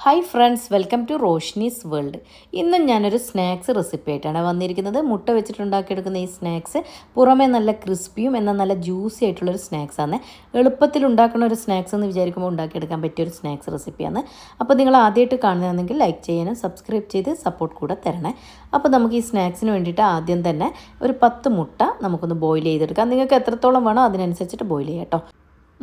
Hi friends, welcome to Roshni's world. ഇന്നും ഞാനൊരു snacks recipe ആയിട്ടാണ് വന്നിരിക്കുന്നത്. മുട്ട വെച്ചിട്ടുണ്ടാക്കിയെടുക്കുന്ന ഈ സ്നാക്സ് പുറമേ നല്ല ക്രിസ്പിയും എന്നാൽ നല്ല ജ്യൂസി ആയിട്ടുള്ളൊരു സ്നാക്സാണ്. എളുപ്പത്തിൽ ഉണ്ടാക്കുന്ന ഒരു സ്നാക്സ് എന്ന് വിചാരിക്കുമ്പോൾ ഉണ്ടാക്കിയെടുക്കാൻ പറ്റിയൊരു സ്നാക്സ് റെസിപ്പിയാണ്. അപ്പോൾ നിങ്ങൾ ആദ്യമായിട്ട് കാണുന്നതാണെങ്കിൽ ലൈക്ക് ചെയ്യാനും സബ്സ്ക്രൈബ് ചെയ്ത് സപ്പോർട്ട് കൂടെ തരണേ. അപ്പോൾ നമുക്ക് ഈ സ്നാക്സിന് വേണ്ടിയിട്ട് ആദ്യം തന്നെ ഒരു 10 മുട്ട നമുക്കൊന്ന് ബോയിൽ ചെയ്തെടുക്കാം. നിങ്ങൾക്ക് എത്രത്തോളം വേണോ അതിനനുസരിച്ചിട്ട് ബോയിൽ ചെയ്യാം കേട്ടോ.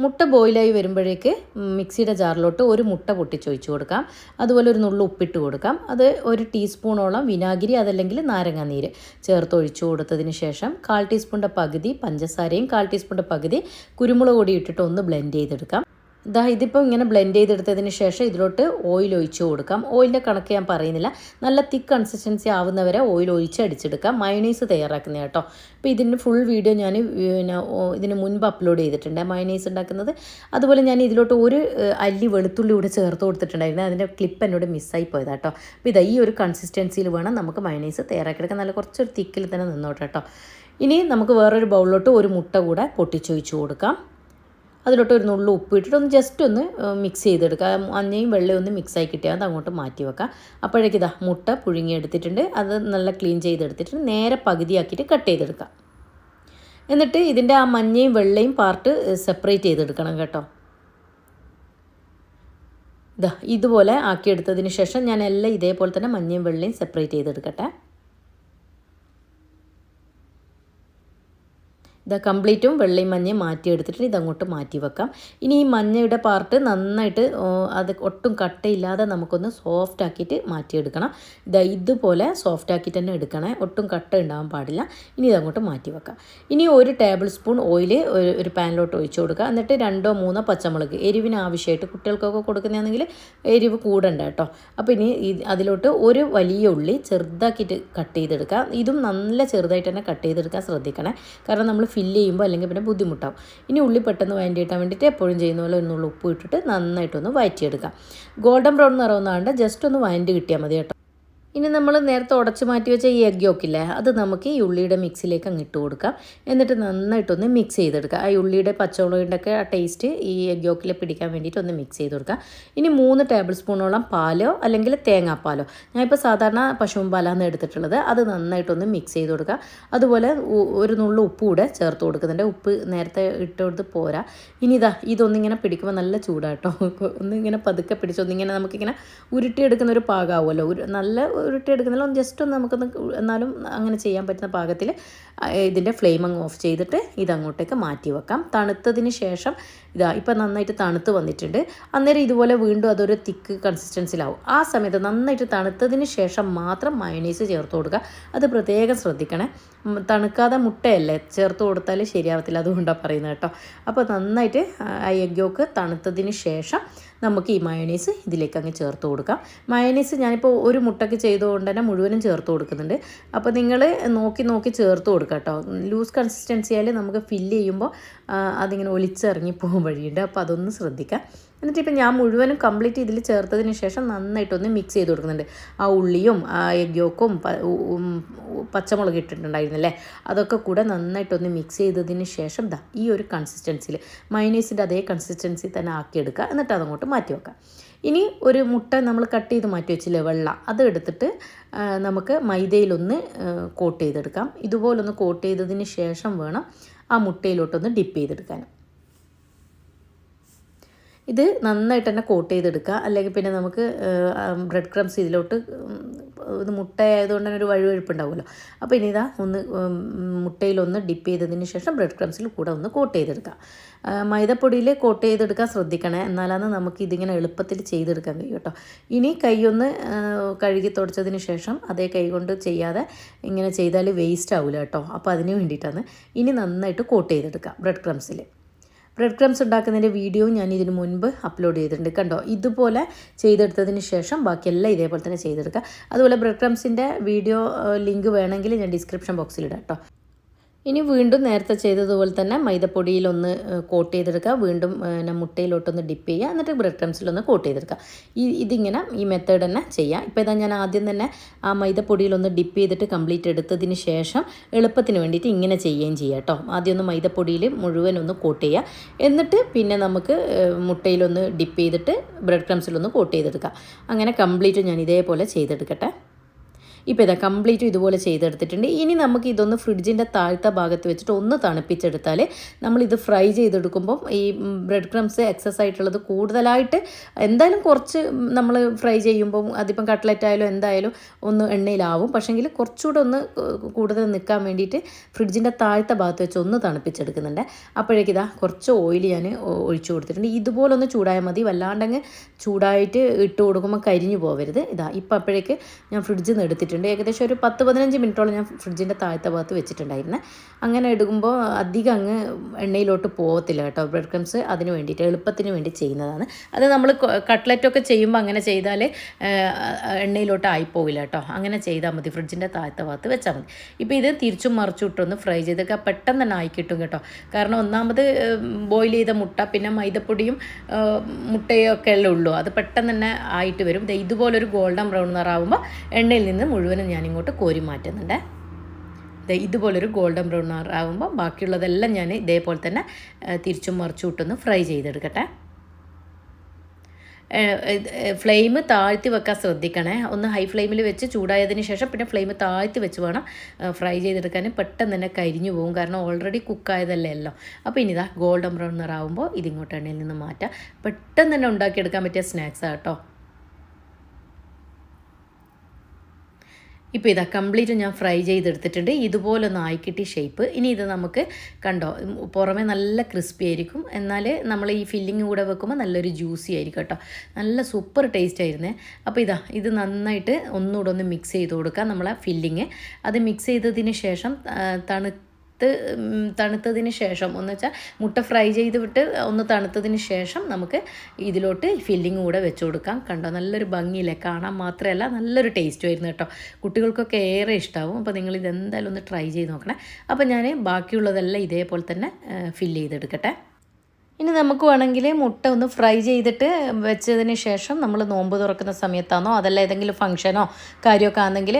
മുട്ട ബോയിലായി വരുമ്പോഴേക്ക് മിക്സിയുടെ ജാറിലോട്ട് ഒരു മുട്ട പൊട്ടിച്ചൊഴിച്ച് കൊടുക്കാം. അതുപോലെ ഒരു നുള്ളു ഉപ്പിട്ട് കൊടുക്കാം. അത് ഒരു ടീസ്പൂണോളം വിനാഗിരി അതല്ലെങ്കിൽ നാരങ്ങാനീര് ചേർത്ത് ഒഴിച്ചു കൊടുത്തതിന് ശേഷം 1/4 ടീസ്പൂണിൻ്റെ പകുതി പഞ്ചസാരയും 1/4 ടീസ്പൂണിൻ്റെ പകുതി കുരുമുളക് പൊടി ഇട്ടിട്ട് ഒന്ന് ബ്ലെൻഡ് ചെയ്തെടുക്കാം. ഇതിപ്പോൾ ഇങ്ങനെ ബ്ലെൻഡ് ചെയ്തെടുത്തതിന് ശേഷം ഇതിലോട്ട് ഓയിൽ ഒഴിച്ച് കൊടുക്കാം. ഓയിലിൻ്റെ കണക്ക് ഞാൻ പറയുന്നില്ല, നല്ല തിക്ക് കൺസിസ്റ്റൻസി ആവുന്നവരെ ഓയിൽ ഒഴിച്ച് അടിച്ചെടുക്കാം. മയോണൈസ് തയ്യാറാക്കുന്ന കേട്ടോ. അപ്പോൾ ഇതിൻ്റെ ഫുൾ വീഡിയോ ഞാൻ ഇതിന് മുൻപ് അപ്ലോഡ് ചെയ്തിട്ടുണ്ട്, മയോണൈസ് ഉണ്ടാക്കുന്നത്. അതുപോലെ ഞാൻ ഇതിലോട്ട് ഒരു അല്ലി വെളുത്തുള്ളി കൂടെ ചേർത്ത് കൊടുത്തിട്ടുണ്ടായിരുന്നു. അതിൻ്റെ ക്ലിപ്പ് എന്നോട് മിസ്സായി പോയതാണ് കേട്ടോ. അപ്പോൾ ഈ ഒരു കൺസിസ്റ്റൻസിയിൽ വേണം നമുക്ക് മയോണൈസ് തയ്യാറാക്കിയെടുക്കാൻ. നല്ല കുറച്ചൊരു തിക്കിൽ തന്നെ നിന്നോട്ടെ കേട്ടോ. ഇനി നമുക്ക് വേറൊരു ബൗളിലോട്ട് ഒരു മുട്ട കൂടെ പൊട്ടിച്ചൊഴിച്ച് കൊടുക്കാം. അതിലോട്ട് ഒരു നുള്ളു ഉപ്പ് ഇട്ടിട്ട് ജസ്റ്റ് ഒന്ന് മിക്സ് ചെയ്തെടുക്കുക. മഞ്ഞയും വെള്ളയും ഒന്ന് മിക്സായി കിട്ടിയാൽ അത് അങ്ങോട്ട് മാറ്റി വെക്കാം. അപ്പോഴേക്ക് മുട്ട പുഴുങ്ങിയെടുത്തിട്ടുണ്ട്. അത് നല്ല ക്ലീൻ ചെയ്തെടുത്തിട്ട് നേരെ പകുതിയാക്കിയിട്ട് കട്ട് ചെയ്തെടുക്കാം. എന്നിട്ട് ഇതിൻ്റെ ആ മഞ്ഞയും വെള്ളയും പാർട്ട് സെപ്പറേറ്റ് ചെയ്തെടുക്കണം കേട്ടോ. ഇതുപോലെ ആക്കിയെടുത്തതിന് ശേഷം ഞാൻ എല്ലാം ഇതേപോലെ തന്നെ മഞ്ഞയും വെള്ളയും സെപ്പറേറ്റ് ചെയ്തെടുക്കട്ടെ. കംപ്ലീറ്റും വെള്ളയും മഞ്ഞയും മാറ്റിയെടുത്തിട്ട് ഇതങ്ങോട്ട് മാറ്റി വെക്കാം. ഇനി ഈ മഞ്ഞയുടെ പാർട്ട് നന്നായിട്ട് അത് ഒട്ടും കട്ടയില്ലാതെ നമുക്കൊന്ന് സോഫ്റ്റ് ആക്കിയിട്ട് മാറ്റിയെടുക്കണം. ഇതുപോലെ സോഫ്റ്റ് ആക്കിയിട്ട് തന്നെ എടുക്കണേ, ഒട്ടും കട്ട ഉണ്ടാകാൻ പാടില്ല. ഇനി ഇതങ്ങോട്ട് മാറ്റി വെക്കാം. ഇനി ഒരു ടേബിൾ സ്പൂൺ ഓയിൽ ഒരു പാനിലോട്ട് ഒഴിച്ചു കൊടുക്കുക. എന്നിട്ട് 2-3 പച്ചമുളക്, എരിവിന് ആവശ്യമായിട്ട് കുട്ടികൾക്കൊക്കെ കൊടുക്കുന്നതാണെങ്കിൽ എരിവ് കൂടണ്ട കേട്ടോ. അപ്പോൾ ഇനി അതിലോട്ട് ഒരു വലിയ ഉള്ളി ചെറുതാക്കിയിട്ട് കട്ട് ചെയ്തെടുക്കുക. ഇതും നല്ല ചെറുതായിട്ട് തന്നെ കട്ട് ചെയ്തെടുക്കാൻ ശ്രദ്ധിക്കണേ, കാരണം നമ്മൾ ഫില്ല് ചെയ്യുമ്പോൾ അല്ലെങ്കിൽ പിന്നെ ബുദ്ധിമുട്ടാവും. ഇനി ഉള്ളി പെട്ടെന്ന് വഴറ്റിയിട്ടാൻ വേണ്ടിയിട്ട് എപ്പോഴും ചെയ്യുന്ന പോലെ ഒന്നുള്ള ഉപ്പ് ഇട്ടിട്ട് നന്നായിട്ടൊന്ന് വഴറ്റിയെടുക്കാം. ഗോൾഡൻ ബ്രൗൺ നിറവുന്നാണ്ട് ജസ്റ്റ് ഒന്ന് വഴറ്റി കിട്ടിയാൽ മതി കേട്ടോ. ഇനി നമ്മൾ നേരത്തെ ഉടച്ച് മാറ്റി വെച്ച ഈ എഗ് യോക്കില്ലേ, അത് നമുക്ക് ഈ ഉള്ളിയുടെ മിക്സിലേക്ക് അങ്ങ് ഇട്ട് കൊടുക്കാം. എന്നിട്ട് നന്നായിട്ടൊന്ന് മിക്സ് ചെയ്തെടുക്കുക. ആ ഉള്ളിയുടെ പച്ചമുളകിൻ്റെ ഒക്കെ ആ ടേസ്റ്റ് ഈ എഗ് യോക്കിൽ പിടിക്കാൻ വേണ്ടിയിട്ട് ഒന്ന് മിക്സ് ചെയ്ത് കൊടുക്കുക. ഇനി 3 ടേബിൾ സ്പൂണോളം പാലോ അല്ലെങ്കിൽ തേങ്ങാപ്പാലോ, ഞാനിപ്പോൾ സാധാരണ പശുവും പാലാണ് എടുത്തിട്ടുള്ളത്, അത് നന്നായിട്ടൊന്ന് മിക്സ് ചെയ്ത് കൊടുക്കുക. അതുപോലെ ഒരു നുള്ളു ഉപ്പ് കൂടെ ചേർത്ത് കൊടുക്കുന്നുണ്ട്. ഉപ്പ് നേരത്തെ ഇട്ട് കൊടുത്ത് പോരാ. ഇനി ഇതൊന്നിങ്ങനെ പിടിക്കുമ്പോൾ നല്ല ചൂടാട്ടോ. ഒന്നിങ്ങനെ പതുക്കെ പിടിച്ചൊന്നിങ്ങനെ നമുക്കിങ്ങനെ ഉരുട്ടിയെടുക്കുന്ന ഒരു പാകമാവുമല്ലോ. നല്ല ഉരുട്ടിയെടുക്കുന്നില്ല, ജസ്റ്റ് ഒന്ന് നമുക്കൊന്ന് എന്നാലും അങ്ങനെ ചെയ്യാൻ പറ്റുന്ന പാകത്തിൽ ഇതിൻ്റെ ഫ്ലെയിം അങ്ങ് ഓഫ് ചെയ്തിട്ട് ഇതങ്ങോട്ടേക്ക് മാറ്റി വെക്കാം. തണുത്തതിന് ശേഷം ഇപ്പം നന്നായിട്ട് തണുത്ത് വന്നിട്ടുണ്ട്. അന്നേരം ഇതുപോലെ വീണ്ടും അതൊരു തിക്ക് കൺസിസ്റ്റൻസിലാവും. ആ സമയത്ത് നന്നായിട്ട് തണുത്തതിന് ശേഷം മാത്രം മയോണൈസ് ചേർത്ത് കൊടുക്കുക. അത് പ്രത്യേകം ശ്രദ്ധിക്കണേ. തണുക്കാതെ മുട്ടയല്ലേ ചേർത്ത് കൊടുത്താൽ ശരിയാവത്തില്ല, അതുകൊണ്ടാണ് പറയുന്നത് കേട്ടോ. അപ്പോൾ നന്നായിട്ട് ആ എഗ് യോക്ക് തണുത്തതിന് ശേഷം നമുക്ക് ഈ മയോണൈസ് ഇതിലേക്ക് അങ്ങ് ചേർത്ത് കൊടുക്കാം. മയോണൈസ് ഞാനിപ്പോൾ ഒരു മുട്ടയ്ക്ക് ചെയ്തുകൊണ്ട് തന്നെ മുഴുവനും ചേർത്ത് കൊടുക്കുന്നുണ്ട്. അപ്പോൾ നിങ്ങൾ നോക്കി ചേർത്ത് കൊടുക്കുക കേട്ടോ. ലൂസ് കൺസിസ്റ്റൻസി ആയാലും നമുക്ക് ഫില്ല് ചെയ്യുമ്പോൾ അതിങ്ങനെ ഒലിച്ചിറങ്ങി പോകും വഴിയുണ്ട്. അപ്പോൾ അതൊന്ന് ശ്രദ്ധിക്കാം. എന്നിട്ടിപ്പോൾ ഞാൻ മുഴുവനും കംപ്ലീറ്റ് ഇതിൽ ചേർത്തതിന് ശേഷം നന്നായിട്ടൊന്ന് മിക്സ് ചെയ്ത് കൊടുക്കുന്നുണ്ട്. ആ ഉള്ളിയും ആ എഗ് യോക്കും പച്ചമുളക് ഇട്ടിട്ടുണ്ടായിരുന്നല്ലേ, അതൊക്കെ കൂടെ നന്നായിട്ടൊന്ന് മിക്സ് ചെയ്തതിന് ശേഷം ഈ ഒരു കൺസിസ്റ്റൻസിയിൽ മയോണൈസിൻ്റെ അതേ കൺസിസ്റ്റൻസി തന്നെ ആക്കിയെടുക്കുക. എന്നിട്ട് അതങ്ങോട്ട് മാറ്റി വെക്കാം. ഇനി ഒരു മുട്ട നമ്മൾ കട്ട് ചെയ്ത് മാറ്റി വെച്ചില്ലേ വെള്ള, അത് എടുത്തിട്ട് നമുക്ക് മൈദയിലൊന്ന് കോട്ട് ചെയ്തെടുക്കാം. ഇതുപോലൊന്ന് കോട്ട് ചെയ്തതിന് ശേഷം വേണം ആ മുട്ടയിലോട്ടൊന്ന് ഡിപ്പ് ചെയ്തെടുക്കാൻ. ഇത് നന്നായിട്ട് തന്നെ കോട്ട് ചെയ്തെടുക്കുക, അല്ലെങ്കിൽ പിന്നെ നമുക്ക് ബ്രെഡ് ക്രംസ് ഇതിലോട്ട് ഇത് മുട്ട ആയതുകൊണ്ട് തന്നെ ഒരു വഴുവഴുപ്പുണ്ടാവുമല്ലോ. അപ്പോൾ ഇനി ഒന്ന് മുട്ടയിലൊന്ന് ഡിപ്പ് ചെയ്തതിന് ശേഷം ബ്രെഡ് ക്രംസിൽ കൂടെ ഒന്ന് കോട്ട് ചെയ്തെടുക്കുക. മൈദപ്പൊടിയിൽ കോട്ട് ചെയ്തെടുക്കാൻ ശ്രദ്ധിക്കണേ, എന്നാലാണ് നമുക്ക് ഇതിങ്ങനെ എളുപ്പത്തിൽ ചെയ്തെടുക്കാൻ കഴിയും കേട്ടോ. ഇനി കൈയൊന്ന് കഴുകി തുടച്ചതിന് ശേഷം അതേ കൈ കൊണ്ട് ചെയ്യാതെ ഇങ്ങനെ ചെയ്താൽ വേസ്റ്റ് ആവില്ല കേട്ടോ. അപ്പോൾ അതിന് വേണ്ടിയിട്ടാണ്. ഇനി നന്നായിട്ട് കോട്ട് ചെയ്തെടുക്കുക ബ്രെഡ് ക്രംസിൽ. ബ്രെഡ് ക്രംസ് ഉണ്ടാക്കുന്നതിൻ്റെ വീഡിയോ ഞാൻ ഇതിന് മുൻപ് അപ്ലോഡ് ചെയ്തിട്ടുണ്ട്. കണ്ടോ, ഇതുപോലെ ചെയ്തെടുത്തതിന് ശേഷം ബാക്കിയെല്ലാം ഇതേപോലെ തന്നെ ചെയ്തെടുക്കുക. അതുപോലെ ബ്രെഡ് ക്രംസിൻ്റെ വീഡിയോ ലിങ്ക് വേണമെങ്കിൽ ഞാൻ ഡിസ്ക്രിപ്ഷൻ ബോക്സിലിടാം കേട്ടോ. ഇനി വീണ്ടും നേരത്തെ ചെയ്തതുപോലെ തന്നെ മൈദപ്പൊടിയിലൊന്ന് കോട്ട് ചെയ്തെടുക്കുക. വീണ്ടും മുട്ടയിലോട്ടൊന്ന് ഡിപ്പ് ചെയ്യുക. എന്നിട്ട് ബ്രെഡ് ക്രംസിലൊന്ന് കോട്ട് ചെയ്തെടുക്കുക. ഇതിങ്ങനെ ഈ മെത്തേഡ് തന്നെ ചെയ്യാം. ഇപ്പോൾ ഇതാ ഞാൻ ആദ്യം തന്നെ ആ മൈദപ്പൊടിയിലൊന്ന് ഡിപ്പ് ചെയ്തിട്ട് കംപ്ലീറ്റ് എടുത്തതിന് ശേഷം എളുപ്പത്തിന് വേണ്ടിയിട്ട് ഇങ്ങനെ ചെയ്യുകയും ചെയ്യാം കേട്ടോ. ആദ്യം ഒന്ന് മൈദപ്പൊടിയിൽ മുഴുവനൊന്ന് കോട്ട് ചെയ്യുക. എന്നിട്ട് പിന്നെ നമുക്ക് മുട്ടയിലൊന്ന് ഡിപ്പ് ചെയ്തിട്ട് ബ്രെഡ് ക്രംസിലൊന്ന് കോട്ട് ചെയ്തെടുക്കുക. അങ്ങനെ കംപ്ലീറ്റ് ഞാൻ ഇതേപോലെ ചെയ്തെടുക്കട്ടെ. ഇപ്പോൾ ഇതാ കംപ്ലീറ്റും ഇതുപോലെ ചെയ്തെടുത്തിട്ടുണ്ട്. ഇനി നമുക്ക് ഇതൊന്ന് ഫ്രിഡ്ജിൻ്റെ താഴത്തെ ഭാഗത്ത് വെച്ചിട്ട് ഒന്ന് തണുപ്പിച്ചെടുത്താൽ നമ്മളിത് ഫ്രൈ ചെയ്തെടുക്കുമ്പം ഈ ബ്രെഡ് ക്രംസ് എക്സസ് ആയിട്ടുള്ളത് കൂടുതലായിട്ട് എന്തായാലും കുറച്ച് നമ്മൾ ഫ്രൈ ചെയ്യുമ്പം അതിപ്പം കട്ട്ലറ്റ് ആയാലും എന്തായാലും ഒന്ന് എണ്ണയിലാവും. പക്ഷേങ്കിൽ കുറച്ചുകൂടെ ഒന്ന് കൂടുതൽ നിൽക്കാൻ വേണ്ടിയിട്ട് ഫ്രിഡ്ജിൻ്റെ താഴത്തെ ഭാഗത്ത് വെച്ച് ഒന്ന് തണുപ്പിച്ചെടുക്കുന്നുണ്ട്. അപ്പോഴേക്കിതാ കുറച്ച് ഓയിൽ ഞാൻ ഒഴിച്ചു കൊടുത്തിട്ടുണ്ട്. ഇതുപോലെ ഒന്ന് ചൂടായാൽ മതി. വല്ലാണ്ടങ്ങ് ചൂടായിട്ട് ഇട്ട് കൊടുക്കുമ്പോൾ കരിഞ്ഞു പോകരുത്. ഇതാ ഇപ്പം അപ്പോഴേക്ക് ഞാൻ ഫ്രിഡ്ജിൽ നിന്ന് എടുത്തിട്ടുണ്ട്. ഏകദേശം ഒരു 10-15 മിനിറ്റോളം ഞാൻ ഫ്രിഡ്ജിൻ്റെ താഴത്തെ ഭാഗത്ത് വെച്ചിട്ടുണ്ടായിരുന്നു. അങ്ങനെ എടുക്കുമ്പോൾ അധികം അങ്ങ് എണ്ണയിലോട്ട് പോകത്തില്ല കേട്ടോ. ബ്രെഡ് ക്രംസ് അതിന് വേണ്ടിയിട്ട് എളുപ്പത്തിന് വേണ്ടി ചെയ്യുന്നതാണ്. അത് നമ്മൾ കട്ട്ലറ്റൊക്കെ ചെയ്യുമ്പോൾ അങ്ങനെ ചെയ്താൽ എണ്ണയിലോട്ട് ആയിപ്പോവില്ല കേട്ടോ. അങ്ങനെ ചെയ്താൽ മതി. ഫ്രിഡ്ജിൻ്റെ താഴത്തെ ഭാഗത്ത് വെച്ചാൽ മതി. ഇപ്പോൾ ഇത് തിരിച്ചും മറിച്ചും ഇട്ടൊന്ന് ഫ്രൈ ചെയ്തൊക്കെ പെട്ടെന്ന് തന്നെ ആയി കിട്ടും കേട്ടോ. കാരണം ഒന്നാമത് ബോയിൽ ചെയ്ത മുട്ട, പിന്നെ മൈദപ്പൊടിയും മുട്ടയും ഒക്കെ അല്ലേ ഉള്ളൂ. അത് പെട്ടെന്ന് തന്നെ ആയിട്ട് വരും. ഇതുപോലൊരു ഗോൾഡൻ ബ്രൗൺ നിറാവുമ്പോൾ എണ്ണയിൽ നിന്ന് മുഴുവനും ഞാനിങ്ങോട്ട് കോരി മാറ്റുന്നുണ്ട്. ഇതുപോലൊരു ഗോൾഡൻ ബ്രൗൺ ആകുമ്പോൾ ബാക്കിയുള്ളതെല്ലാം ഞാൻ ഇതേപോലെ തന്നെ തിരിച്ചും മറിച്ചും ഇട്ടൊന്ന് ഫ്രൈ ചെയ്തെടുക്കട്ടെ. ഫ്ലെയിം താഴ്ത്തി വെക്കാൻ ശ്രദ്ധിക്കണേ. ഒന്ന് ഹൈ ഫ്ലെയിമിൽ വെച്ച് ചൂടായതിന് ശേഷം പിന്നെ ഫ്ലെയിം താഴ്ത്തി വെച്ച് വേണം ഫ്രൈ ചെയ്തെടുക്കാൻ. പെട്ടെന്ന് തന്നെ കരിഞ്ഞു പോകും. കാരണം ഓൾറെഡി കുക്കായതല്ലേ എല്ലാം. അപ്പോൾ ഇനി ഇതാ ഗോൾഡൻ ബ്രൗൺ നിറാവുമ്പോൾ ഇതിങ്ങോട്ട് എണ്ണയിൽ നിന്ന് മാറ്റാം. പെട്ടെന്ന് തന്നെ ഉണ്ടാക്കിയെടുക്കാൻ പറ്റിയ സ്നാക്സാണ് കേട്ടോ. ഇപ്പോൾ ഇതാ കംപ്ലീറ്റ് ഞാൻ ഫ്രൈ ചെയ്തെടുത്തിട്ടുണ്ട്. ഇതുപോലെ ഒന്ന് ആയിക്കിട്ടി ഷേപ്പ്. ഇനി ഇത് നമുക്ക് കണ്ടോ, പുറമേ നല്ല ക്രിസ്പി ആയിരിക്കും. എന്നാൽ നമ്മൾ ഈ ഫില്ലിങ് കൂടെ വെക്കുമ്പോൾ നല്ലൊരു ജ്യൂസി ആയിരിക്കും കേട്ടോ. നല്ല സൂപ്പർ ടേസ്റ്റ് ആയിരുന്നേ. അപ്പോൾ ഇതാ ഇത് നന്നായിട്ട് ഒന്നുകൂടെ ഒന്ന് മിക്സ് ചെയ്ത് കൊടുക്കുക. നമ്മളെ ഫില്ലിങ് അത് മിക്സ് ചെയ്തതിന് ശേഷം തണുത്തതിന് ശേഷം എന്ന് വെച്ചാൽ മുട്ട ഫ്രൈ ചെയ്ത് വിട്ട് ഒന്ന് തണുത്തതിന് ശേഷം നമുക്ക് ഇതിലോട്ട് ഫില്ലിങ് കൂടെ വെച്ച് കൊടുക്കാം. കണ്ടോ, നല്ലൊരു ഭംഗിയില്ലേ, കാണാൻ മാത്രമല്ല നല്ലൊരു ടേസ്റ്റും ആയിരുന്നു കേട്ടോ. കുട്ടികൾക്കൊക്കെ ഏറെ ഇഷ്ടമാവും. അപ്പോൾ നിങ്ങൾ ഇതെന്തായാലും ഒന്ന് ട്രൈ ചെയ്ത് നോക്കണേ. അപ്പോൾ ഞാൻ ബാക്കിയുള്ളതെല്ലാം ഇതേപോലെ തന്നെ ഫില്ല് ചെയ്തെടുക്കട്ടെ. ഇനി നമുക്ക് വേണമെങ്കിൽ മുട്ട ഒന്ന് ഫ്രൈ ചെയ്തിട്ട് വെച്ചതിന് ശേഷം നമ്മൾ നോമ്പ് തുറക്കുന്ന സമയത്താണോ അതല്ല ഏതെങ്കിലും ഫംഗ്ഷനോ കാര്യമൊക്കെ ആണെങ്കിൽ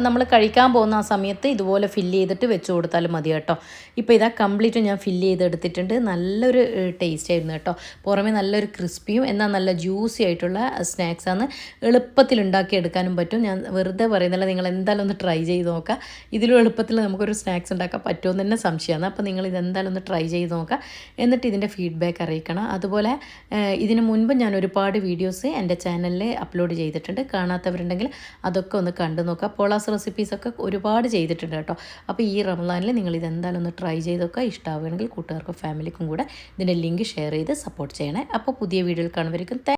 നമ്മൾ കഴിക്കാൻ പോകുന്ന ആ സമയത്ത് ഇതുപോലെ ഫില്ല് ചെയ്തിട്ട് വെച്ച് കൊടുത്താലും മതി കേട്ടോ. ഇപ്പോൾ ഇതാ കംപ്ലീറ്റ് ഞാൻ ഫില്ല് ചെയ്തെടുത്തിട്ടുണ്ട്. നല്ലൊരു ടേസ്റ്റ് ആയിരുന്നു കേട്ടോ. പുറമേ നല്ലൊരു ക്രിസ്പിയും എന്നാൽ നല്ല ജ്യൂസി ആയിട്ടുള്ള സ്നാക്സാണ്. എളുപ്പത്തിൽ ഉണ്ടാക്കിയെടുക്കാനും പറ്റും. ഞാൻ വെറുതെ പറയുന്നില്ല, നിങ്ങൾ എന്തായാലും ഒന്ന് ട്രൈ ചെയ്ത് നോക്കുക. ഇതിലും എളുപ്പത്തിൽ നമുക്കൊരു സ്നാക്സ് ഉണ്ടാക്കാൻ പറ്റുമെന്ന് തന്നെ സംശയമാണ്. അപ്പോൾ നിങ്ങൾ ഇതെന്തായാലും ഒന്ന് ട്രൈ ചെയ്ത് നോക്കുക. എന്നിട്ട് ഇതിൻ്റെ ഫീഡ്ബാക്ക് അറിയിക്കണം. അതുപോലെ ഇതിന് മുൻപ് ഞാൻ ഒരുപാട് വീഡിയോസ് എൻ്റെ ചാനലിൽ അപ്ലോഡ് ചെയ്തിട്ടുണ്ട്. കാണാത്തവരുണ്ടെങ്കിൽ അതൊക്കെ ഒന്ന് കണ്ടു നോക്കുക. പോളാസ് റെസിപ്പീസൊക്കെ ഒരുപാട് ചെയ്തിട്ടുണ്ട് കേട്ടോ. അപ്പോൾ ഈ റമദാനിൽ നിങ്ങൾ ഇതെന്തായാലും ഒന്ന് ട്രൈ ചെയ്തൊക്കെ ഇഷ്ടമാവുകയാണെങ്കിൽ കൂട്ടുകാർക്കും ഫാമിലിക്കും കൂടെ ഇതിൻ്റെ ലിങ്ക് ഷെയർ ചെയ്ത് സപ്പോർട്ട് ചെയ്യണേ. അപ്പോൾ പുതിയ വീഡിയോയിൽ കാണുന്നവരിക്കും